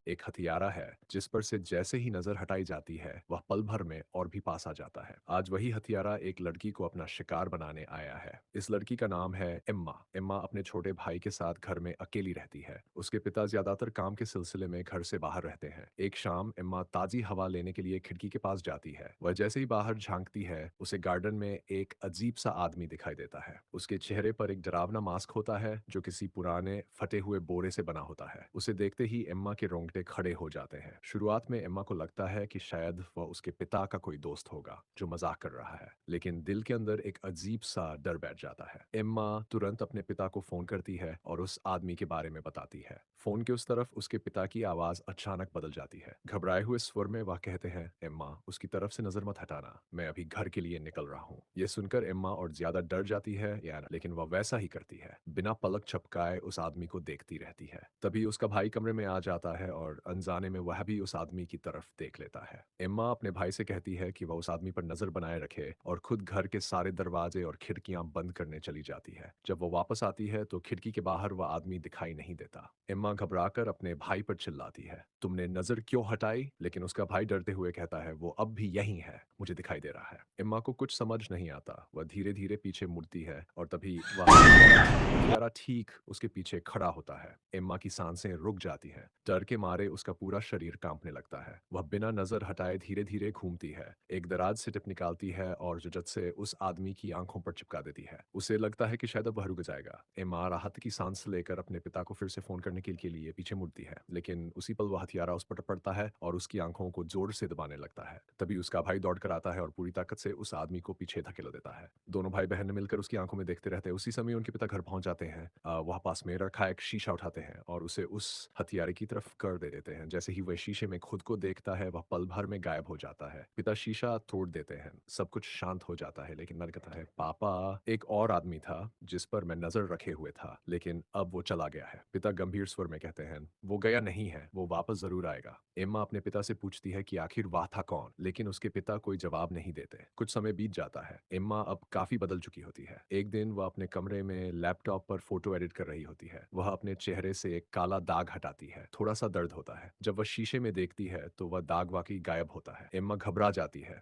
एक हथियारा है जिस पर से जैसे ही नजर हटाई जाती है वह पल भर में और भी पास आ जाता है। आज वही हथियारा एक लड़की को अपना शिकार बनाने आया है। इस लड़की का नाम है एम्मा। एम्मा अपने छोटे भाई के साथ घर में अकेली रहती है। उसके पिता ज्यादातर काम के सिलसिले में घर से बाहर रहते हैं। एक शाम एम्मा ताजी हवा लेने के लिए खिड़की के पास जाती है। वह जैसे ही बाहर झांकती है उसे गार्डन में एक अजीब सा आदमी दिखाई देता है। उसके चेहरे पर एक डरावना मास्क होता है जो किसी पुराने फटे हुए बोरे से बना होता है। उसे देखते ही एम्मा के रोंगटे खड़े हो जाते हैं। शुरुआत में एम्मा को लगता है कि शायद वह उसके पिता का कोई दोस्त होगा जो मजाक कर रहा है, लेकिन दिल के अंदर एक अजीब सा डर बैठ जाता है। एम्मा तुरंत अपने पिता को फोन करती है और उस आदमी के बारे में बताती है। फोन के उस तरफ उसके पिता की आवाज अचानक बदल जाती है। घबराए हुए स्वर में वह कहते हैं, एम्मा उसकी तरफ से नजर मत हटाना, मैं अभी घर के लिए निकल रहा हूँ। ये सुनकर एम्मा और ज्यादा डर जाती है यार, लेकिन वह वैसा ही करती है। बिना पलक झपकाए उस आदमी को देखती रहती है। तभी उसका भाई कमरे में आ जाता है और अनजाने में वह भी उस आदमी की तरफ देख लेता है। एम्मा अपने भाई से कहती है कि वह उस आदमी पर नजर बनाए रखे और खुद घर के सारे दरवाजे और खिड़कियां बंद करने चली जाती है। जब वो वापस आती है तो खिड़की के बाहर वह आदमी दिखाई नहीं देता। एम्मा घबराकर अपने भाई पर चिल्लाती है, तुमने नजर क्यों हटाई? लेकिन उसका भाई डरते हुए कहता है, वो अब भी यहीं है, मुझे दिखाई दे रहा है। एम्मा को कुछ समझ नहीं आता। वह धीरे धीरे पीछे मुड़ती है और तभी वह हथियारा ठीक उसके पीछे खड़ा होता है। एम्मा की सांसें रुक जाती हैं। डर के मारे उसका पूरा शरीर कांपने लगता है। वह बिना नजर हटाए धीरे धीरे घूमती है, एक दराज से टिप निकालती है और जुजत से उस आदमी की आंखों पर चिपका देती है। उसे लगता है कि शायद अब वह रुक जाएगा। एम्मा राहत की सांस लेकर अपने पिता को फिर से फोन करने के लिए पीछे मुड़ती है, लेकिन उसी पल वह हथियारा उस पर पड़ता है और उसकी आंखों को जोर से दबाने लगता है। तभी उसका भाई दौड़कर आता है और पूरी ताकत से उस आदमी को पीछे धकेल देता है। दोनों भाई बहन मिलकर उसकी आंखों में देखते रहते हैं। उसी समय उनके पिता घर पहुंच जाते हैं। वह पास में रखा एक शीशा उठाते हैं और उसे उस हथियारे की तरफ कर दे देते हैं। जैसे ही वह शीशे में खुद को देखता है वह पल भर में गायब हो जाता है। पिता शीशा तोड़ देते हैं, सब कुछ शांत हो जाता है, लेकिन मन कहता है, पापा एक और आदमी था जिस पर मैं नजर रखे हुए था, लेकिन अब वो चला गया है। पिता गंभीर स्वर में कहते हैं, वो गया नहीं है, वो वापस जरूर आएगा। एम्मा अपने पिता से पूछती है कि आखिर वह था कौन, लेकिन उसके पिता कोई जवाब नहीं देते। कुछ समय बीत जाता है। एम्मा अब काफी बदल चुकी होती है। एक दिन वह अपने कमरे में लैपटॉप पर फोटो एडिट कर रही होती है। वह अपने चेहरे से एक काला दाग हटाती है। थोड़ा सा दर्द होता है। जब वह शीशे में देखती है तो वह दाग वाकई गायब होता है। एम्मा घबरा जाती है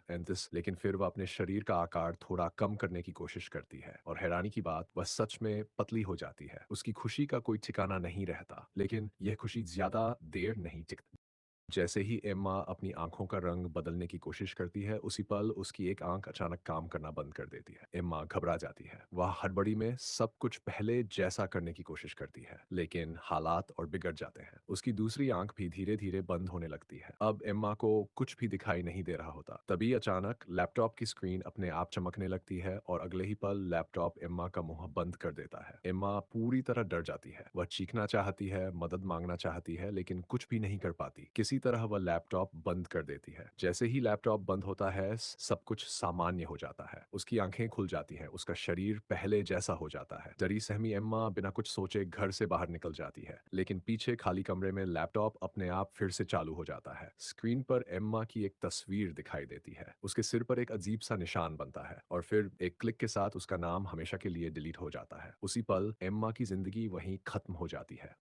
लेकिन फिर वह अपने शरीर का आकार थोड़ा कम करने की कोशिश करती है और हैरानी की बात, वह सच में पतली हो जाती है। उसकी खुशी का कोई ठिकाना नहीं रहता, लेकिन यह खुशी ज्यादा देर नहीं टिकती। जैसे ही एम्मा अपनी आंखों का रंग बदलने की कोशिश करती है, उसी पल उसकी एक आंख अचानक काम करना बंद कर देती है। एम्मा घबरा जाती है। वह हड़बड़ी में सब कुछ पहले जैसा करने की कोशिश करती है, लेकिन हालात और बिगड़ जाते हैं। उसकी दूसरी आंख भी धीरे धीरे बंद होने लगती है। अब एम्मा को कुछ भी दिखाई नहीं दे रहा होता। तभी अचानक लैपटॉप की स्क्रीन अपने आप चमकने लगती है और अगले ही पल लैपटॉप एम्मा का मुंह बंद कर देता है। एम्मा पूरी तरह डर जाती है। वह चीखना चाहती है, मदद मांगना चाहती है, लेकिन कुछ भी नहीं कर पाती। किसी तरह वह लैपटॉप बंद कर देती है। जैसे ही लैपटॉप बंद होता है सब कुछ सामान्य हो जाता है। उसकी आंखें खुल जाती हैं, उसका शरीर पहले जैसा हो जाता है। डरी सहमी एम्मा बिना कुछ सोचे घर से बाहर निकल जाती है, लेकिन पीछे खाली कमरे में लैपटॉप अपने आप फिर से चालू हो जाता है। स्क्रीन पर एम्मा की एक तस्वीर दिखाई देती है। उसके सिर पर एक अजीब सा निशान बनता है और फिर एक क्लिक के साथ उसका नाम हमेशा के लिए डिलीट हो जाता है। उसी पल एम्मा की जिंदगी वहीं खत्म हो जाती है।